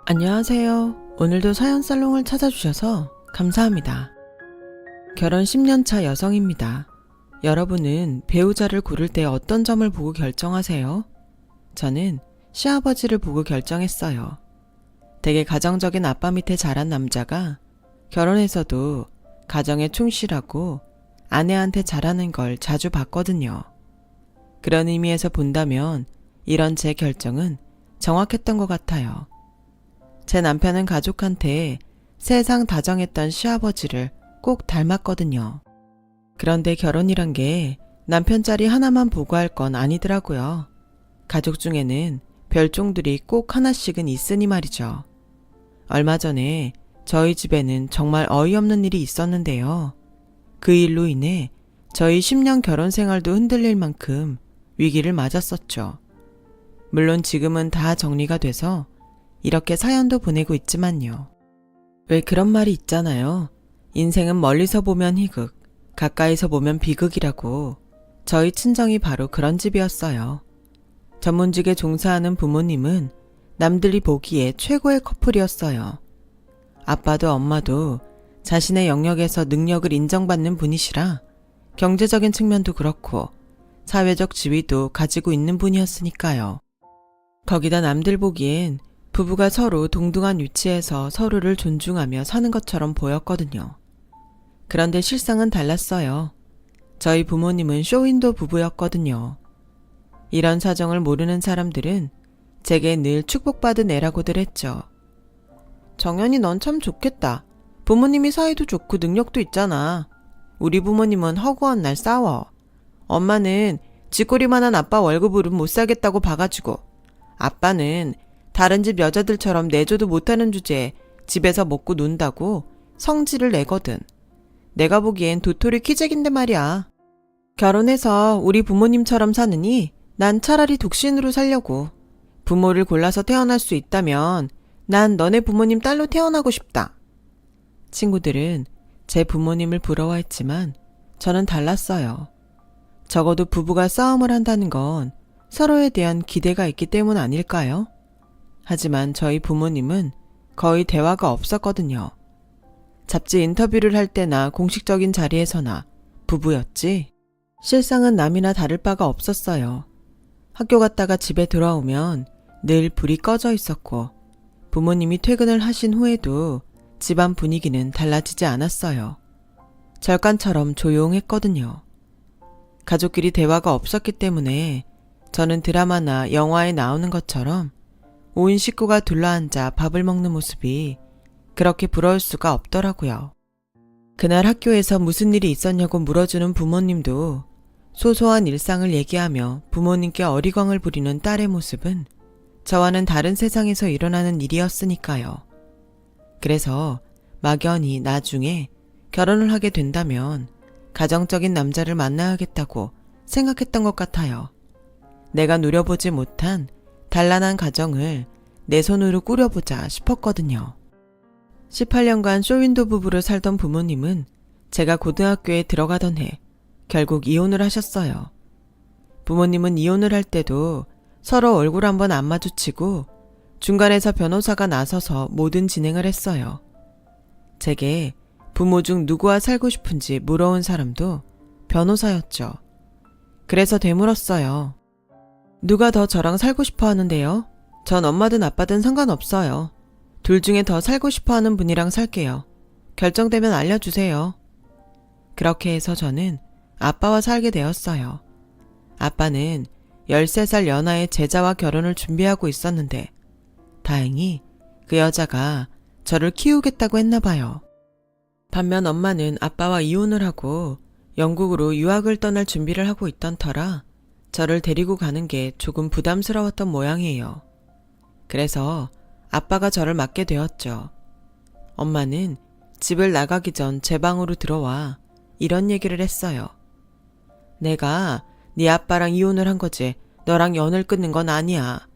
안녕하세요. 오늘도 사연살롱을 찾아주셔서 감사합니다. 결혼 10년차 여성입니다. 여러분은 배우자를 고를 때 어떤 점을 보고 결정하세요? 저는 시아버지를 보고 결정했어요. 되게 가정적인 아빠 밑에 자란 남자가 결혼해서도 가정에 충실하고 아내한테 잘하는 걸 자주 봤거든요. 그런 의미에서 본다면 이런 제 결정은 정확했던 것 같아요. 제 남편은 가족한테 세상 다정했던 시아버지를 꼭 닮았거든요. 그런데 결혼이란 게 남편 자리 하나만 보고 할 건 아니더라고요. 가족 중에는 별종들이 꼭 하나씩은 있으니 말이죠. 얼마 전에 저희 집에는 정말 어이없는 일이 있었는데요. 그 일로 인해 저희 10년 결혼 생활도 흔들릴 만큼 위기를 맞았었죠. 물론 지금은 다 정리가 돼서 이렇게 사연도 보내고 있지만요. 왜 그런 말이 있잖아요. 인생은 멀리서 보면 희극, 가까이서 보면 비극이라고. 저희 친정이 바로 그런 집이었어요. 전문직에 종사하는 부모님은 남들이 보기에 최고의 커플이었어요. 아빠도 엄마도 자신의 영역에서 능력을 인정받는 분이시라 경제적인 측면도 그렇고 사회적 지위도 가지고 있는 분이었으니까요. 거기다 남들 보기엔 부부가 서로 동등한 위치에서 서로를 존중하며 사는 것처럼 보였거든요. 그런데 실상은 달랐어요. 저희 부모님은 쇼윈도 부부였거든요. 이런 사정을 모르는 사람들은 제게 늘 축복받은 애라고들 했죠. 정연이 넌 참 좋겠다. 부모님이 사이도 좋고 능력도 있잖아. 우리 부모님은 허구한 날 싸워. 엄마는 쥐꼬리만한 아빠 월급으로 못 살겠다고 봐가지고 아빠는 다른 집 여자들처럼 내줘도 못하는 주제에 집에서 먹고 논다고 성질을 내거든. 내가 보기엔 도토리 키재기인데 말이야. 결혼해서 우리 부모님처럼 사느니 난 차라리 독신으로 살려고. 부모를 골라서 태어날 수 있다면 난 너네 부모님 딸로 태어나고 싶다. 친구들은 제 부모님을 부러워했지만 저는 달랐어요. 적어도 부부가 싸움을 한다는 건 서로에 대한 기대가 있기 때문 아닐까요? 하지만 저희 부모님은 거의 대화가 없었거든요. 잡지 인터뷰를 할 때나 공식적인 자리에서나 부부였지 실상은 남이나 다를 바가 없었어요. 학교 갔다가 집에 돌아오면 늘 불이 꺼져 있었고 부모님이 퇴근을 하신 후에도 집안 분위기는 달라지지 않았어요. 절간처럼 조용했거든요. 가족끼리 대화가 없었기 때문에 저는 드라마나 영화에 나오는 것처럼 온 식구가 둘러앉아 밥을 먹는 모습이 그렇게 부러울 수가 없더라고요. 그날 학교에서 무슨 일이 있었냐고 물어주는 부모님도 소소한 일상을 얘기하며 부모님께 어리광을 부리는 딸의 모습은 저와는 다른 세상에서 일어나는 일이었으니까요. 그래서 막연히 나중에 결혼을 하게 된다면 가정적인 남자를 만나야겠다고 생각했던 것 같아요. 내가 누려보지 못한 단란한 가정을 내 손으로 꾸려보자 싶었거든요. 18년간 쇼윈도 부부로 살던 부모님은 제가 고등학교에 들어가던 해 결국 이혼을 하셨어요. 부모님은 이혼을 할 때도 서로 얼굴 한번 안 마주치고 중간에서 변호사가 나서서 모든 진행을 했어요. 제게 부모 중 누구와 살고 싶은지 물어온 사람도 변호사였죠. 그래서 되물었어요. 누가 더 저랑 살고 싶어 하는데요? 전 엄마든 아빠든 상관없어요. 둘 중에 더 살고 싶어 하는 분이랑 살게요. 결정되면 알려주세요. 그렇게 해서 저는 아빠와 살게 되었어요. 아빠는 13살 연하의 제자와 결혼을 준비하고 있었는데 다행히 그 여자가 저를 키우겠다고 했나 봐요. 반면 엄마는 아빠와 이혼을 하고 영국으로 유학을 떠날 준비를 하고 있던 터라 저를 데리고 가는 게 조금 부담스러웠던 모양이에요. 그래서 아빠가 저를 맡게 되었죠. 엄마는 집을 나가기 전 제 방으로 들어와 이런 얘기를 했어요. 내가 네 아빠랑 이혼을 한 거지 너랑 연을 끊는 건 아니야.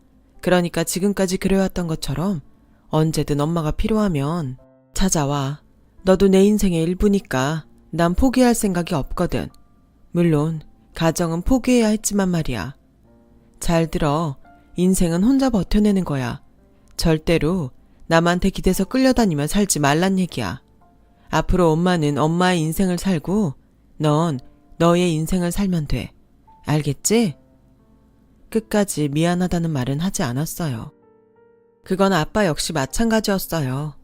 그러니까 지금까지 그래왔던 것처럼 언제든 엄마가 필요하면 찾아와. 너도 내 인생의 일부니까 난 포기할 생각이 없거든. 물론 가정은 포기해야 했지만 말이야. 잘 들어. 인생은 혼자 버텨내는 거야. 절대로 남한테 기대서 끌려다니며 살지 말란 얘기야. 앞으로 엄마는 엄마의 인생을 살고 넌 너의 인생을 살면 돼. 알겠지? 끝까지 미안하다는 말은 하지 않았어요. 그건 아빠 역시 마찬가지였어요.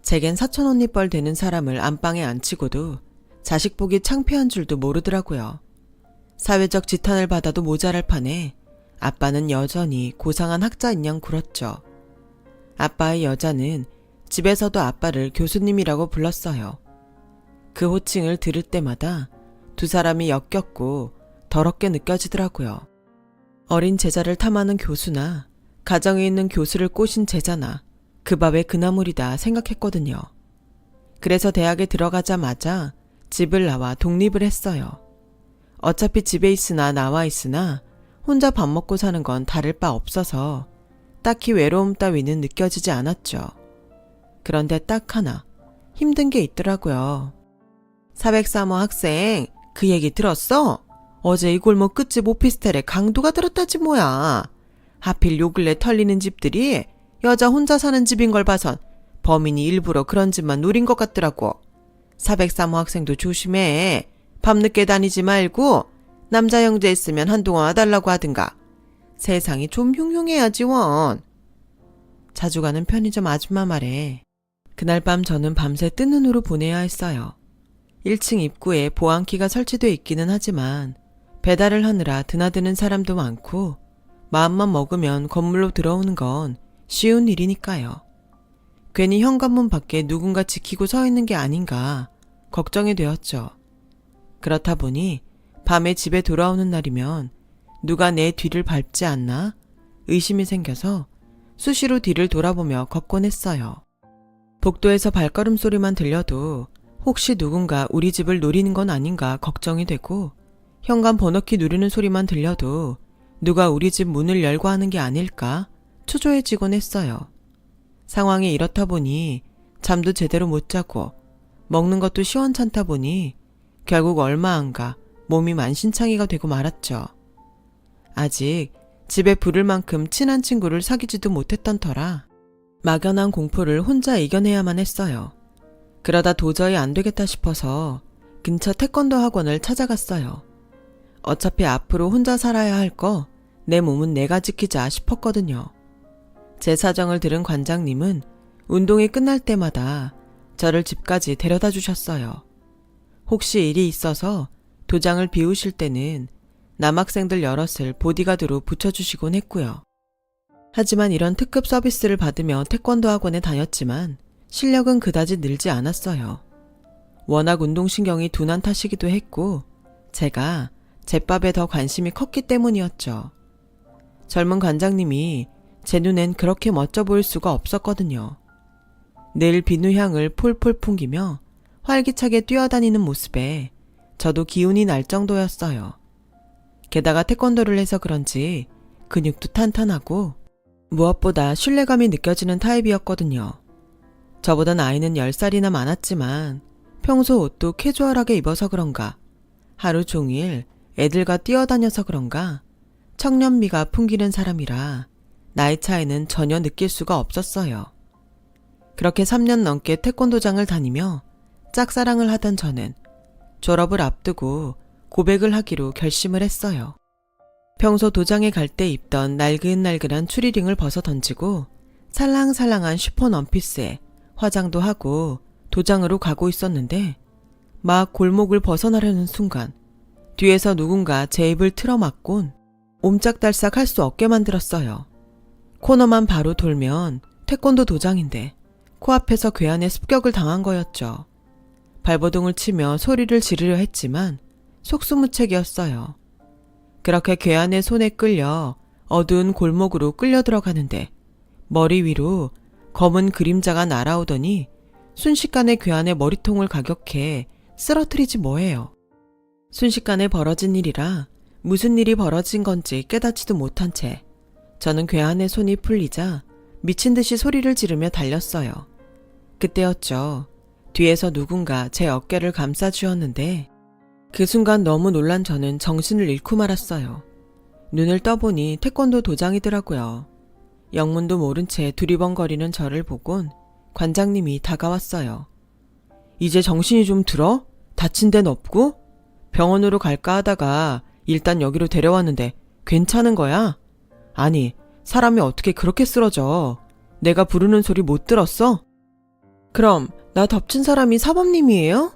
제겐 사촌 언니 뻘 되는 사람을 안방에 앉히고도 자식 보기 창피한 줄도 모르더라고요. 사회적 지탄을 받아도 모자랄 판에 아빠는 여전히 고상한 학자인 양 굴었죠. 아빠의 여자는 집에서도 아빠를 교수님이라고 불렀어요. 그 호칭을 들을 때마다 두 사람이 역겹고 더럽게 느껴지더라고요. 어린 제자를 탐하는 교수나 가정에 있는 교수를 꼬신 제자나 그 밥의 그나물이다 생각했거든요. 그래서 대학에 들어가자마자 집을 나와 독립을 했어요. 어차피 집에 있으나 나와 있으나 혼자 밥 먹고 사는 건 다를 바 없어서 딱히 외로움 따위는 느껴지지 않았죠. 그런데 딱 하나 힘든 게 있더라고요. 403호 학생, 그 얘기 들었어? 어제 이 골목 끝집 오피스텔에 강도가 들었다지 뭐야. 하필 요 근래 털리는 집들이 여자 혼자 사는 집인 걸 봐선 범인이 일부러 그런 집만 노린 것 같더라고. 403호 학생도 조심해. 밤늦게 다니지 말고 남자 형제 있으면 한동안 와달라고 하든가. 세상이 좀 흉흉해야지 원. 자주 가는 편의점 아줌마 말에 그날 밤 저는 밤새 뜬 눈으로 보내야 했어요. 1층 입구에 보안키가 설치돼 있기는 하지만 배달을 하느라 드나드는 사람도 많고 마음만 먹으면 건물로 들어오는 건 쉬운 일이니까요. 괜히 현관문 밖에 누군가 지키고 서 있는 게 아닌가 걱정이 되었죠. 그렇다 보니 밤에 집에 돌아오는 날이면 누가 내 뒤를 밟지 않나 의심이 생겨서 수시로 뒤를 돌아보며 걷곤 했어요. 복도에서 발걸음 소리만 들려도 혹시 누군가 우리 집을 노리는 건 아닌가 걱정이 되고 현관 번호키 누르는 소리만 들려도 누가 우리 집 문을 열고 하는 게 아닐까 초조해지곤 했어요. 상황이 이렇다 보니 잠도 제대로 못 자고 먹는 것도 시원찮다 보니 결국 얼마 안 가 몸이 만신창이가 되고 말았죠. 아직 집에 부를 만큼 친한 친구를 사귀지도 못했던 터라 막연한 공포를 혼자 이겨내야만 했어요. 그러다 도저히 안 되겠다 싶어서 근처 태권도 학원을 찾아갔어요. 어차피 앞으로 혼자 살아야 할 거 내 몸은 내가 지키자 싶었거든요. 제 사정을 들은 관장님은 운동이 끝날 때마다 저를 집까지 데려다 주셨어요. 혹시 일이 있어서 도장을 비우실 때는 남학생들 여럿을 보디가드로 붙여주시곤 했고요. 하지만 이런 특급 서비스를 받으며 태권도 학원에 다녔지만 실력은 그다지 늘지 않았어요. 워낙 운동신경이 둔한 탓이기도 했고 제가 제밥에 더 관심이 컸기 때문이었죠. 젊은 관장님이 제 눈엔 그렇게 멋져 보일 수가 없었거든요. 늘 비누향을 폴폴 풍기며 활기차게 뛰어다니는 모습에 저도 기운이 날 정도였어요. 게다가 태권도를 해서 그런지 근육도 탄탄하고 무엇보다 신뢰감이 느껴지는 타입이었거든요. 저보다 나이는 10살이나 많았지만 평소 옷도 캐주얼하게 입어서 그런가 하루 종일 애들과 뛰어다녀서 그런가 청년미가 풍기는 사람이라 나이 차이는 전혀 느낄 수가 없었어요. 그렇게 3년 넘게 태권도장을 다니며 짝사랑을 하던 저는 졸업을 앞두고 고백을 하기로 결심을 했어요. 평소 도장에 갈 때 입던 날근날근한 추리링을 벗어 던지고 살랑살랑한 쉬폰 원피스에 화장도 하고 도장으로 가고 있었는데 막 골목을 벗어나려는 순간 뒤에서 누군가 제 입을 틀어막곤 옴짝달싹 할 수 없게 만들었어요. 코너만 바로 돌면 태권도 도장인데 코앞에서 괴한의 습격을 당한 거였죠. 발버둥을 치며 소리를 지르려 했지만 속수무책이었어요. 그렇게 괴한의 손에 끌려 어두운 골목으로 끌려 들어가는데 머리 위로 검은 그림자가 날아오더니 순식간에 괴한의 머리통을 가격해 쓰러뜨리지 뭐예요. 순식간에 벌어진 일이라 무슨 일이 벌어진 건지 깨닫지도 못한 채 저는 괴한의 손이 풀리자 미친 듯이 소리를 지르며 달렸어요. 그때였죠. 뒤에서 누군가 제 어깨를 감싸주었는데 그 순간 너무 놀란 저는 정신을 잃고 말았어요. 눈을 떠보니 태권도 도장이더라고요. 영문도 모른 채 두리번거리는 저를 보곤 관장님이 다가왔어요. 이제 정신이 좀 들어? 다친 데는 없고? 병원으로 갈까 하다가 일단 여기로 데려왔는데 괜찮은 거야? 아니, 사람이 어떻게 그렇게 쓰러져? 내가 부르는 소리 못 들었어? 그럼 나 덮친 사람이 사범님이에요?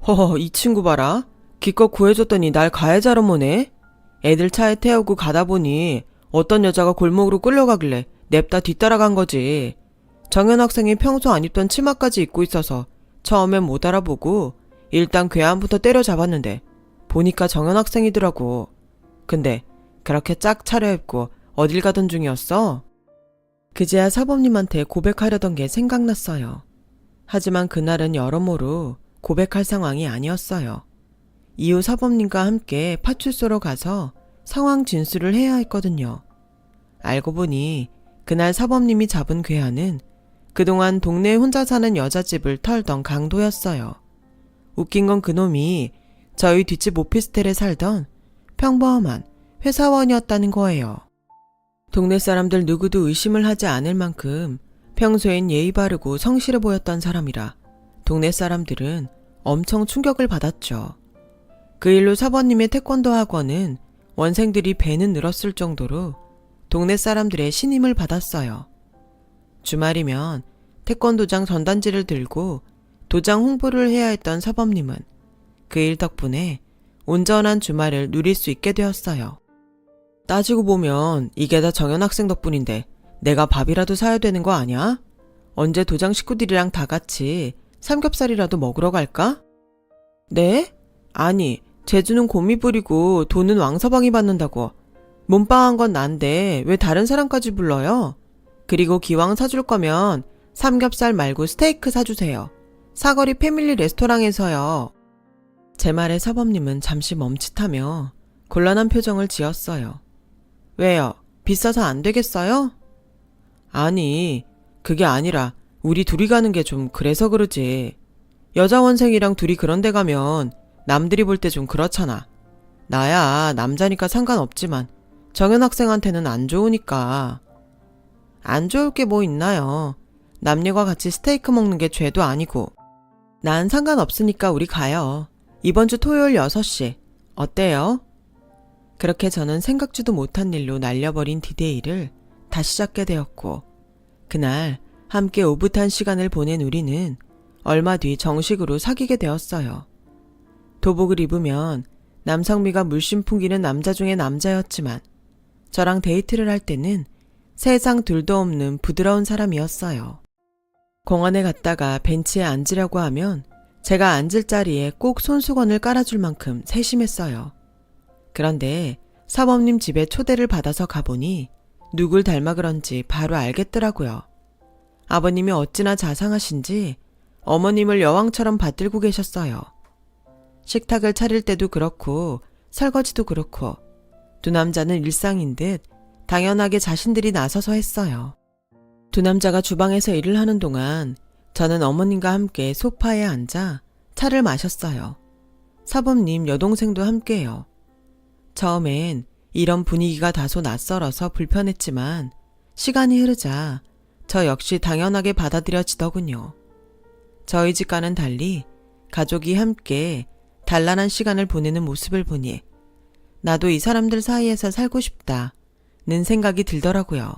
허허, 이 친구 봐라. 기껏 구해줬더니 날 가해자로 모네. 애들 차에 태우고 가다 보니 어떤 여자가 골목으로 끌려가길래 냅다 뒤따라간 거지. 정현 학생이 평소 안 입던 치마까지 입고 있어서 처음엔 못 알아보고 일단 괴한부터 때려잡았는데 보니까 정현 학생이더라고. 근데 그렇게 짝 차려입고 어딜 가던 중이었어? 그제야 사범님한테 고백하려던 게 생각났어요. 하지만 그날은 여러모로 고백할 상황이 아니었어요. 이후 사범님과 함께 파출소로 가서 상황 진술을 해야 했거든요. 알고 보니 그날 사범님이 잡은 괴한은 그동안 동네에 혼자 사는 여자집을 털던 강도였어요. 웃긴 건 그놈이 저희 뒷집 오피스텔에 살던 평범한 회사원이었다는 거예요. 동네 사람들 누구도 의심을 하지 않을 만큼 평소엔 예의 바르고 성실해 보였던 사람이라 동네 사람들은 엄청 충격을 받았죠. 그 일로 사범님의 태권도 학원은 원생들이 배는 늘었을 정도로 동네 사람들의 신임을 받았어요. 주말이면 태권도장 전단지를 들고 도장 홍보를 해야 했던 사범님은 그 일 덕분에 온전한 주말을 누릴 수 있게 되었어요. 따지고 보면 이게 다 정현 학생 덕분인데 내가 밥이라도 사야 되는 거 아니야? 언제 도장 식구들이랑 다 같이 삼겹살이라도 먹으러 갈까? 네? 아니, 재주는 곰이 부리고 돈은 왕서방이 받는다고. 몸빵한 건 난데 왜 다른 사람까지 불러요? 그리고 기왕 사줄 거면 삼겹살 말고 스테이크 사주세요. 사거리 패밀리 레스토랑에서요. 제 말에 사범님은 잠시 멈칫하며 곤란한 표정을 지었어요. 왜요? 비싸서 안 되겠어요? 아니, 그게 아니라 우리 둘이 가는 게 좀 그래서 그러지. 여자 원생이랑 둘이 그런 데 가면 남들이 볼 때 좀 그렇잖아. 나야 남자니까 상관없지만 정현 학생한테는 안 좋으니까. 안 좋을 게 뭐 있나요? 남녀가 같이 스테이크 먹는 게 죄도 아니고. 난 상관없으니까 우리 가요. 이번 주 토요일 6시. 어때요? 그렇게 저는 생각지도 못한 일로 날려버린 디데이를 다시 잡게 되었고, 그날 함께 오붓한 시간을 보낸 우리는 얼마 뒤 정식으로 사귀게 되었어요. 도복을 입으면 남성미가 물씬 풍기는 남자 중에 남자였지만 저랑 데이트를 할 때는 세상 둘도 없는 부드러운 사람이었어요. 공원에 갔다가 벤치에 앉으려고 하면 제가 앉을 자리에 꼭 손수건을 깔아줄 만큼 세심했어요. 그런데 사범님 집에 초대를 받아서 가보니 누굴 닮아 그런지 바로 알겠더라고요. 아버님이 어찌나 자상하신지 어머님을 여왕처럼 받들고 계셨어요. 식탁을 차릴 때도 그렇고 설거지도 그렇고 두 남자는 일상인 듯 당연하게 자신들이 나서서 했어요. 두 남자가 주방에서 일을 하는 동안 저는 어머님과 함께 소파에 앉아 차를 마셨어요. 사범님 여동생도 함께요. 처음엔 이런 분위기가 다소 낯설어서 불편했지만 시간이 흐르자 저 역시 당연하게 받아들여지더군요. 저희 집과는 달리 가족이 함께 단란한 시간을 보내는 모습을 보니 나도 이 사람들 사이에서 살고 싶다는 생각이 들더라고요.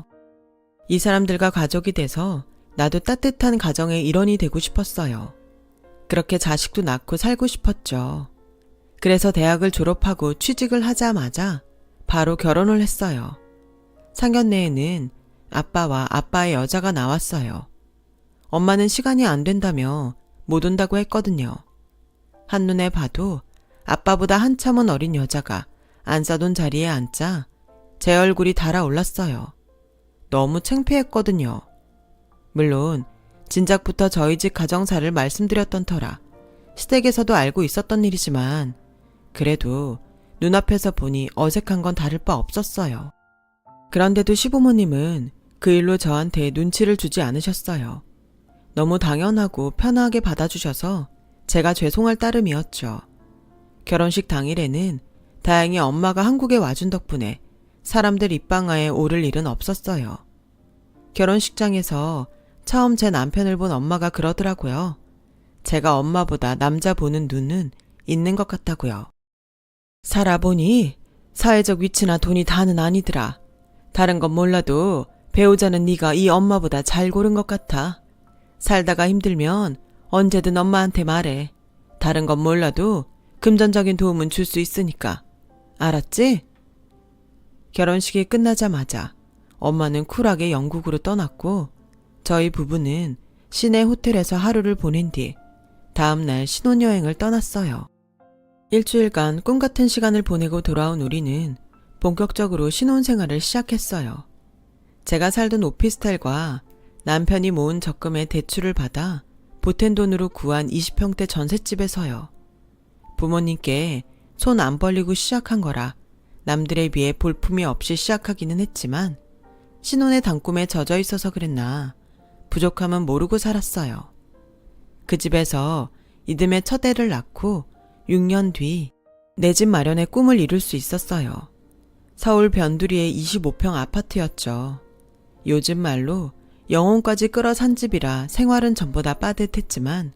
이 사람들과 가족이 돼서 나도 따뜻한 가정의 일원이 되고 싶었어요. 그렇게 자식도 낳고 살고 싶었죠. 그래서 대학을 졸업하고 취직을 하자마자 바로 결혼을 했어요. 상견례에는 아빠와 아빠의 여자가 나왔어요. 엄마는 시간이 안 된다며 못 온다고 했거든요. 한눈에 봐도 아빠보다 한참은 어린 여자가 안 싸돈 자리에 앉자 제 얼굴이 달아올랐어요. 너무 창피했거든요. 물론 진작부터 저희 집 가정사를 말씀드렸던 터라 시댁에서도 알고 있었던 일이지만 그래도 눈앞에서 보니 어색한 건 다를 바 없었어요. 그런데도 시부모님은 그 일로 저한테 눈치를 주지 않으셨어요. 너무 당연하고 편하게 받아주셔서 제가 죄송할 따름이었죠. 결혼식 당일에는 다행히 엄마가 한국에 와준 덕분에 사람들 입방아에 오를 일은 없었어요. 결혼식장에서 처음 제 남편을 본 엄마가 그러더라고요. 제가 엄마보다 남자 보는 눈은 있는 것 같다고요. 살아보니 사회적 위치나 돈이 다는 아니더라. 다른 건 몰라도 배우자는 네가 이 엄마보다 잘 고른 것 같아. 살다가 힘들면 언제든 엄마한테 말해. 다른 건 몰라도 금전적인 도움은 줄 수 있으니까. 알았지? 결혼식이 끝나자마자 엄마는 쿨하게 영국으로 떠났고 저희 부부는 시내 호텔에서 하루를 보낸 뒤 다음날 신혼여행을 떠났어요. 일주일간 꿈같은 시간을 보내고 돌아온 우리는 본격적으로 신혼생활을 시작했어요. 제가 살던 오피스텔과 남편이 모은 적금의 대출을 받아 보탠 돈으로 구한 20평대 전셋집에서요. 부모님께 손 안 벌리고 시작한 거라 남들에 비해 볼품이 없이 시작하기는 했지만 신혼의 단꿈에 젖어 있어서 그랬나 부족함은 모르고 살았어요. 그 집에서 이듬해 첫 애를 낳고 6년 뒤 내 집 마련의 꿈을 이룰 수 있었어요. 서울 변두리의 25평 아파트였죠. 요즘 말로 영혼까지 끌어 산 집이라 생활은 전보다 빠듯했지만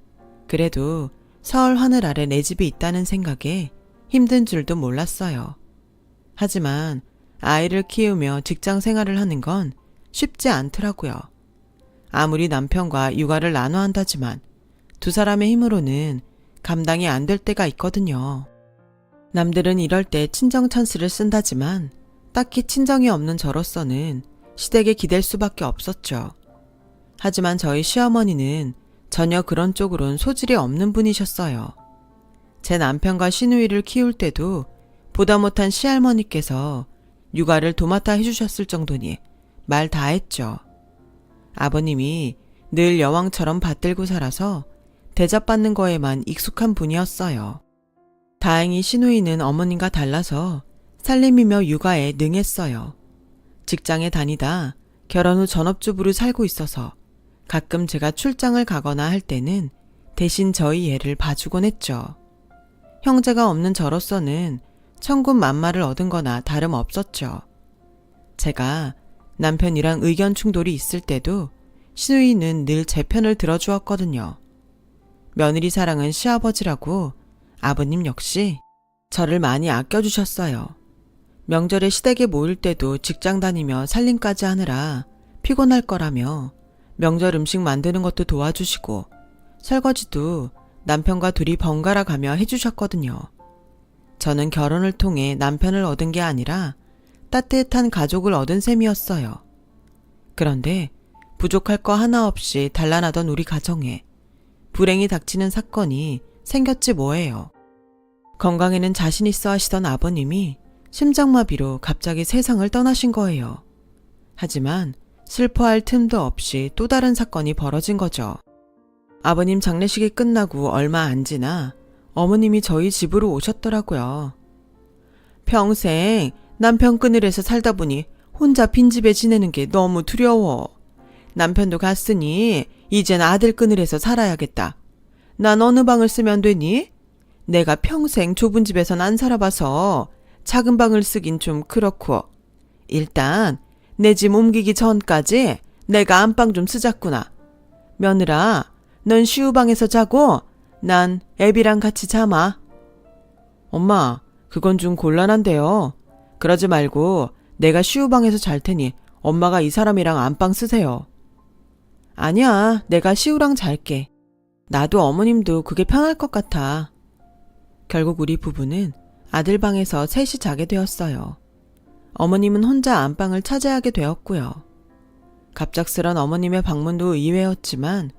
그래도 서울 하늘 아래 내 집이 있다는 생각에 힘든 줄도 몰랐어요. 하지만 아이를 키우며 직장 생활을 하는 건 쉽지 않더라고요. 아무리 남편과 육아를 나눠 한다지만 두 사람의 힘으로는 감당이 안 될 때가 있거든요. 남들은 이럴 때 친정 찬스를 쓴다지만 딱히 친정이 없는 저로서는 시댁에 기댈 수밖에 없었죠. 하지만 저희 시어머니는 전혀 그런 쪽으론 소질이 없는 분이셨어요. 제 남편과 시누이를 키울 때도 보다 못한 시할머니께서 육아를 도맡아 해주셨을 정도니 말 다 했죠. 아버님이 늘 여왕처럼 받들고 살아서 대접받는 거에만 익숙한 분이었어요. 다행히 시누이는 어머님과 달라서 살림이며 육아에 능했어요. 직장에 다니다 결혼 후 전업주부로 살고 있어서 가끔 제가 출장을 가거나 할 때는 대신 저희 애를 봐주곤 했죠. 형제가 없는 저로서는 천군만마를 얻은 거나 다름없었죠. 제가 남편이랑 의견 충돌이 있을 때도 시누이는 늘 제 편을 들어주었거든요. 며느리 사랑은 시아버지라고 아버님 역시 저를 많이 아껴주셨어요. 명절에 시댁에 모일 때도 직장 다니며 살림까지 하느라 피곤할 거라며 명절 음식 만드는 것도 도와주시고 설거지도 남편과 둘이 번갈아 가며 해주셨거든요. 저는 결혼을 통해 남편을 얻은 게 아니라 따뜻한 가족을 얻은 셈이었어요. 그런데 부족할 거 하나 없이 단란하던 우리 가정에 불행이 닥치는 사건이 생겼지 뭐예요. 건강에는 자신 있어 하시던 아버님이 심장마비로 갑자기 세상을 떠나신 거예요. 하지만 슬퍼할 틈도 없이 또 다른 사건이 벌어진 거죠. 아버님 장례식이 끝나고 얼마 안 지나 어머님이 저희 집으로 오셨더라고요. 평생 남편 그늘에서 살다 보니 혼자 빈집에 지내는 게 너무 두려워. 남편도 갔으니 이젠 아들 그늘에서 살아야겠다. 난 어느 방을 쓰면 되니? 내가 평생 좁은 집에선 안 살아봐서 작은 방을 쓰긴 좀 그렇고 일단 내 집 옮기기 전까지 내가 안방 좀 쓰자꾸나. 며느라, 넌 시우방에서 자고 난 애비랑 같이 자마. 엄마, 그건 좀 곤란한데요. 그러지 말고 내가 시우방에서 잘 테니 엄마가 이 사람이랑 안방 쓰세요. 아니야, 내가 시우랑 잘게. 나도 어머님도 그게 편할 것 같아. 결국 우리 부부는 아들 방에서 셋이 자게 되었어요. 어머님은 혼자 안방을 차지하게 되었고요. 갑작스런 어머님의 방문도 의외였지만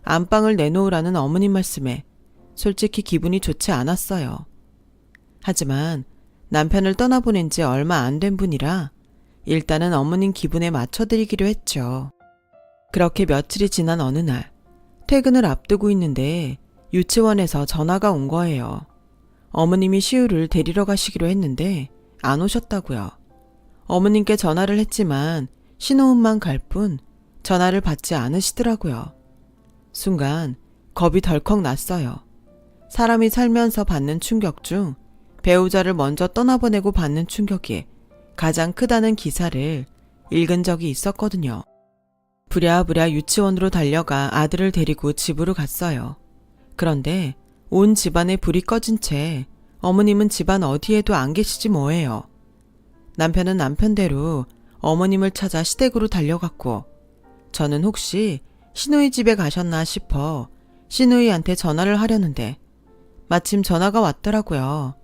안방을 내놓으라는 어머님 말씀에 솔직히 기분이 좋지 않았어요. 하지만 남편을 떠나보낸 지 얼마 안 된 분이라 일단은 어머님 기분에 맞춰드리기로 했죠. 그렇게 며칠이 지난 어느 날 퇴근을 앞두고 있는데 유치원에서 전화가 온 거예요. 어머님이 시우를 데리러 가시기로 했는데 안 오셨다고요. 어머님께 전화를 했지만 신호음만 갈 뿐 전화를 받지 않으시더라고요. 순간 겁이 덜컥 났어요. 사람이 살면서 받는 충격 중 배우자를 먼저 떠나보내고 받는 충격이 가장 크다는 기사를 읽은 적이 있었거든요. 부랴부랴 유치원으로 달려가 아들을 데리고 집으로 갔어요. 그런데 온 집안에 불이 꺼진 채 어머님은 집안 어디에도 안 계시지 뭐예요. 남편은 남편대로 어머님을 찾아 시댁으로 달려갔고 저는 혹시 시누이 집에 가셨나 싶어 시누이한테 전화를 하려는데 마침 전화가 왔더라고요.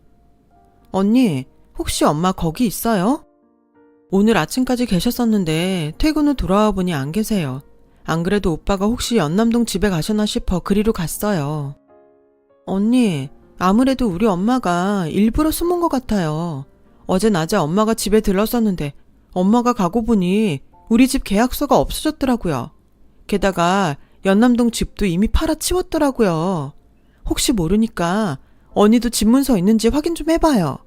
언니, 혹시 엄마 거기 있어요? 오늘 아침까지 계셨었는데 퇴근 후 돌아와 보니 안 계세요. 안 그래도 오빠가 혹시 연남동 집에 가셨나 싶어 그리로 갔어요. 언니, 아무래도 우리 엄마가 일부러 숨은 것 같아요. 어제 낮에 엄마가 집에 들렀었는데 엄마가 가고 보니 우리 집 계약서가 없어졌더라고요. 게다가 연남동 집도 이미 팔아치웠더라고요. 혹시 모르니까 언니도 집 문서 있는지 확인 좀 해봐요.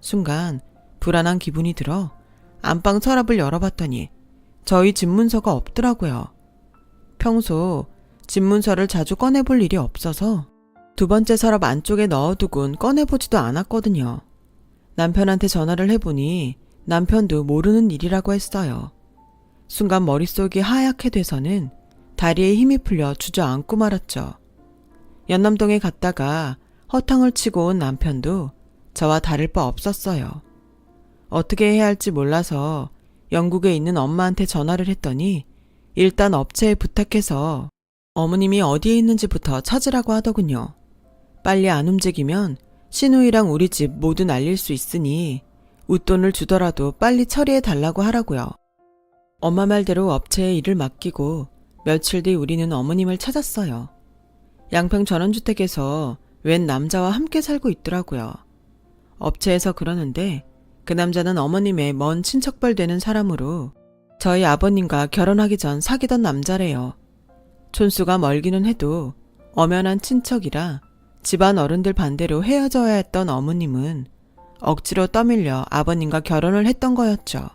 순간 불안한 기분이 들어 안방 서랍을 열어봤더니 저희 집 문서가 없더라고요. 평소 집 문서를 자주 꺼내볼 일이 없어서 두 번째 서랍 안쪽에 넣어두곤 꺼내보지도 않았거든요. 남편한테 전화를 해보니 남편도 모르는 일이라고 했어요. 순간 머릿속이 하얗게 돼서는 다리에 힘이 풀려 주저앉고 말았죠. 연남동에 갔다가 허탕을 치고 온 남편도 저와 다를 바 없었어요. 어떻게 해야 할지 몰라서 영국에 있는 엄마한테 전화를 했더니 일단 업체에 부탁해서 어머님이 어디에 있는지부터 찾으라고 하더군요. 빨리 안 움직이면 시누이랑 우리 집 모두 날릴 수 있으니 웃돈을 주더라도 빨리 처리해 달라고 하라고요. 엄마 말대로 업체에 일을 맡기고 며칠 뒤 우리는 어머님을 찾았어요. 양평 전원주택에서 웬 남자와 함께 살고 있더라고요. 업체에서 그러는데 그 남자는 어머님의 먼 친척벌 되는 사람으로 저희 아버님과 결혼하기 전 사귀던 남자래요. 촌수가 멀기는 해도 엄연한 친척이라 집안 어른들 반대로 헤어져야 했던 어머님은 억지로 떠밀려 아버님과 결혼을 했던 거였죠.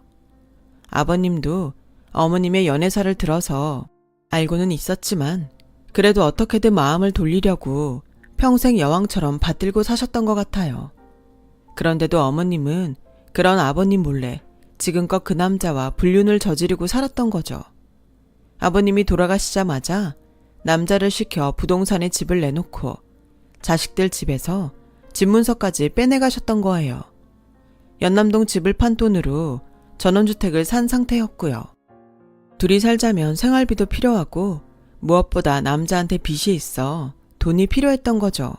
아버님도 어머님의 연애사를 들어서 알고는 있었지만 그래도 어떻게든 마음을 돌리려고 평생 여왕처럼 받들고 사셨던 것 같아요. 그런데도 어머님은 그런 아버님 몰래 지금껏 그 남자와 불륜을 저지르고 살았던 거죠. 아버님이 돌아가시자마자 남자를 시켜 부동산에 집을 내놓고 자식들 집에서 집 문서까지 빼내가셨던 거예요. 연남동 집을 판 돈으로 전원주택을 산 상태였고요. 둘이 살자면 생활비도 필요하고 무엇보다 남자한테 빚이 있어 돈이 필요했던 거죠.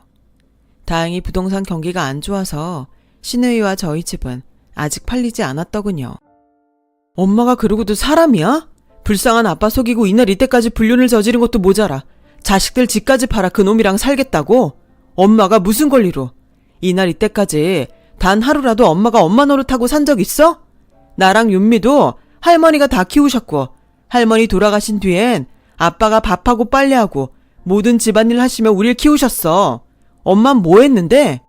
다행히 부동산 경기가 안 좋아서 시누이와 저희 집은 아직 팔리지 않았더군요. 엄마가 그러고도 사람이야? 불쌍한 아빠 속이고 이날 이때까지 불륜을 저지른 것도 모자라 자식들 집까지 팔아 그놈이랑 살겠다고? 엄마가 무슨 권리로? 이날 이때까지 단 하루라도 엄마가 엄마 노릇하고 산 적 있어? 나랑 윤미도 할머니가 다 키우셨고 할머니 돌아가신 뒤엔 아빠가 밥하고 빨래하고 모든 집안일 하시며 우릴 키우셨어. 엄만 뭐 했는데?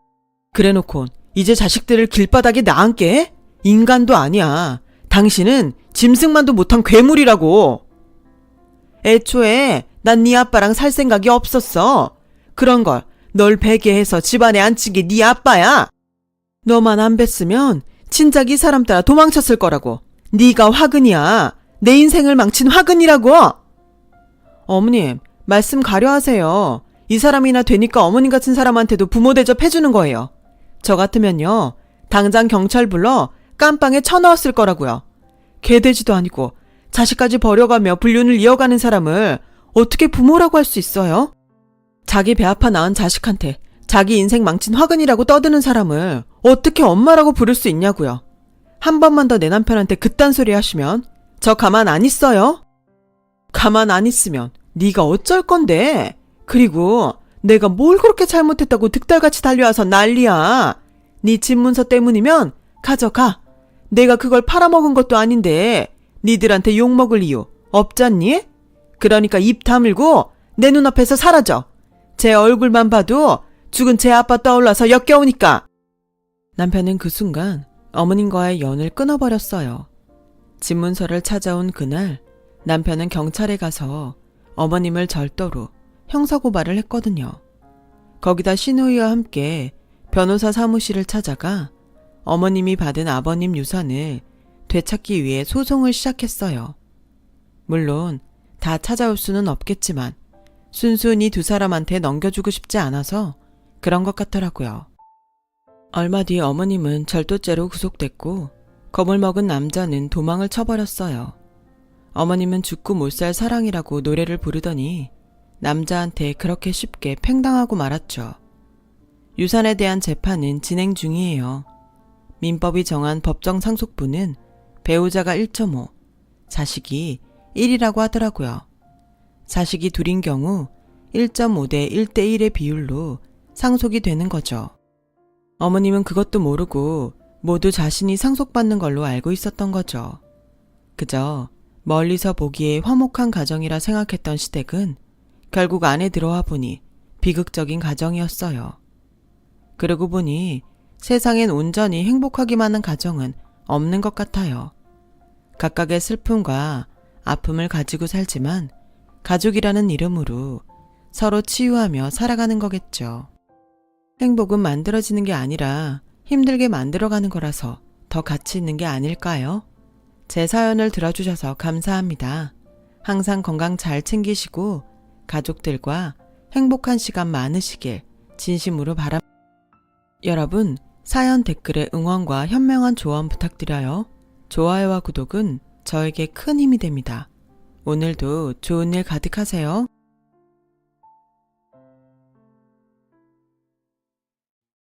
그래놓곤 이제 자식들을 길바닥에 나앉게 해? 인간도 아니야. 당신은 짐승만도 못한 괴물이라고. 애초에 난 네 아빠랑 살 생각이 없었어. 그런 걸 널 베게 해서 집안에 앉힌 게 네 아빠야. 너만 안 뵀으면 진작 이 사람 따라 도망쳤을 거라고. 네가 화근이야. 내 인생을 망친 화근이라고. 어머님, 말씀 가려하세요. 이 사람이나 되니까 어머님 같은 사람한테도 부모 대접해주는 거예요. 저 같으면요, 당장 경찰 불러 깜빵에 쳐넣었을 거라고요. 개돼지도 아니고 자식까지 버려가며 불륜을 이어가는 사람을 어떻게 부모라고 할 수 있어요? 자기 배 아파 낳은 자식한테 자기 인생 망친 화근이라고 떠드는 사람을 어떻게 엄마라고 부를 수 있냐고요. 한 번만 더 내 남편한테 그딴 소리 하시면 저 가만 안 있어요. 가만 안 있으면 네가 어쩔 건데. 그리고 내가 뭘 그렇게 잘못했다고 득달같이 달려와서 난리야. 네 집 문서 때문이면 가져가. 내가 그걸 팔아먹은 것도 아닌데 니들한테 욕먹을 이유 없잖니? 그러니까 입 다물고 내 눈앞에서 사라져. 제 얼굴만 봐도 죽은 제 아빠 떠올라서 역겨우니까. 남편은 그 순간 어머님과의 연을 끊어버렸어요. 집 문서를 찾아온 그날 남편은 경찰에 가서 어머님을 절도로 형사고발을 했거든요. 거기다 시누이와 함께 변호사 사무실을 찾아가 어머님이 받은 아버님 유산을 되찾기 위해 소송을 시작했어요. 물론 다 찾아올 수는 없겠지만 순순히 두 사람한테 넘겨주고 싶지 않아서 그런 것 같더라고요. 얼마 뒤 어머님은 절도죄로 구속됐고 겁을 먹은 남자는 도망을 쳐버렸어요. 어머님은 죽고 못 살 사랑이라고 노래를 부르더니 남자한테 그렇게 쉽게 팽당하고 말았죠. 유산에 대한 재판은 진행 중이에요. 민법이 정한 법정 상속분은 배우자가 1.5, 자식이 1이라고 하더라고요. 자식이 둘인 경우 1.5대 1대1의 비율로 상속이 되는 거죠. 어머님은 그것도 모르고 모두 자신이 상속받는 걸로 알고 있었던 거죠. 그저 멀리서 보기에 화목한 가정이라 생각했던 시댁은 결국 안에 들어와 보니 비극적인 가정이었어요. 그러고 보니 세상엔 온전히 행복하기만 한 가정은 없는 것 같아요. 각각의 슬픔과 아픔을 가지고 살지만 가족이라는 이름으로 서로 치유하며 살아가는 거겠죠. 행복은 만들어지는 게 아니라 힘들게 만들어가는 거라서 더 가치 있는 게 아닐까요? 제 사연을 들어주셔서 감사합니다. 항상 건강 잘 챙기시고 가족들과 행복한 시간 많으시길 진심으로 바랍니다. 여러분, 사연 댓글에 응원과 현명한 조언 부탁드려요. 좋아요와 구독은 저에게 큰 힘이 됩니다. 오늘도 좋은 일 가득하세요.